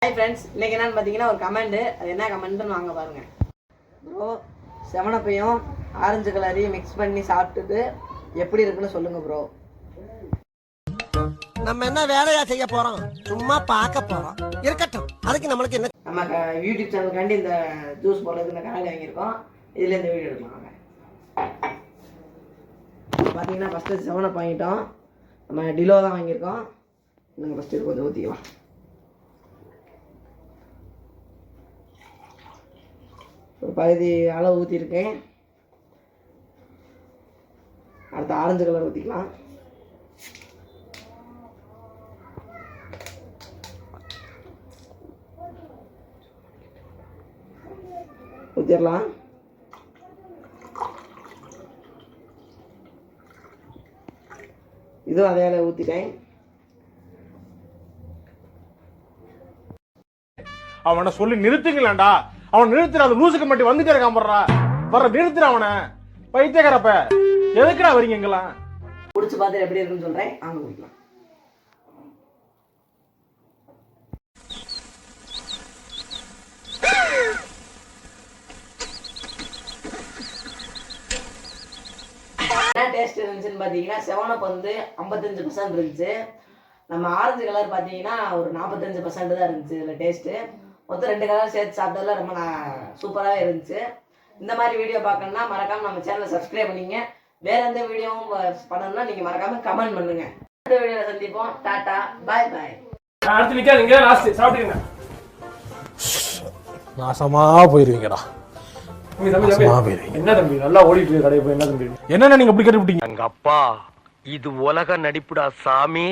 Hi friends, இன்றைக்கி என்னென்னு பார்த்தீங்கன்னா ஒரு கமெண்ட்டு. அது என்ன கமெண்ட்டுன்னு வாங்க பாருங்கள். ப்ரோ, செவனப்பையும் ஆரஞ்சு கலரையும் மிக்ஸ் பண்ணி சாப்பிட்டுட்டு எப்படி இருக்குன்னு சொல்லுங்கள் ப்ரோ. நம்ம என்ன வேலையா செய்ய போகிறோம்? சும்மா பார்க்க போகிறோம். இருக்கட்டும், அதுக்கு நம்மளுக்கு என்ன. நம்ம யூடியூப் சேனலுக்காண்டி இந்த ஜூஸ் போடுறதுக்கு இந்த கரண்டி வாங்கியிருக்கோம். இதில் இந்த வீடியோ எடுக்கலாம். பார்த்தீங்கன்னா ஃபஸ்ட்டு செவனப் வாங்கிட்டோம். நம்ம டிலோ தான் வாங்கியிருக்கோம். நாங்கள் ஃபஸ்ட்டு கொஞ்சம் ஊற்றிக்கலாம். ஒரு பகுதி அளவு ஊற்றிருக்கேன். அடுத்து ஆரஞ்சு கலர் ஊற்றிக்கலாம். ஊற்றிடலாம். இதுவும் அதே அளவு ஊற்றிட்டேன். அவனை சொல்லி நிறுத்துங்களேன்டா. அவன் நிறுத்துற அந்த லூசுக்கு மட்டும் வந்துட்டே இருக்கான். வர்ற நிறுத்துற அவனை. பைத்தியக்காரப்ப எதுக்குடா வரீங்க எங்கெல்லாம்? குடிச்சு பார்த்து எப்படி இருக்குன்னு சொல்றேன். வாங்க குடிக்கலாம். என்ன டேஸ்ட் இருந்துச்சுன்னு பார்த்தீங்கன்னா, செவனப் வந்து 55% இருந்துச்சு. நம்ம ஆரஞ்சு கலர் பார்த்தீங்கன்னா ஒரு 45% தான் இருந்துச்சு இதில் டேஸ்ட்டு. மொத்தம் 2 கலர் சேர்த்து சாப்பிட்டதில் ரொம்ப சூப்பராகவே இருந்துச்சு. இந்த மாதிரி வீடியோ பார்க்கணுன்னா மறக்காமல் நம்ம சேனலை சப்ஸ்கிரைப் பண்ணிங்க. வேறு எந்த வீடியோவும் பண்ணணும்னா நீங்கள் மறக்காமல் கமெண்ட் பண்ணுங்கள். அடுத்த வீடியோவில் சந்திப்போம். டாட்டா, பாய் பாய். அடுத்து நிற்காதீங்க, லாஸ்ட் சாப்பிட்டுங்க. நாசமா போயிருவீங்கடா. என்ன தம்பி நல்லா ஓடிட்டு இருக்கு கடை போய்? என்ன தம்பி என்னென்ன நீங்க அப்படி கட்டி விட்டீங்க? எங்க அப்பா இது உலக நடிப்புடா சாமி.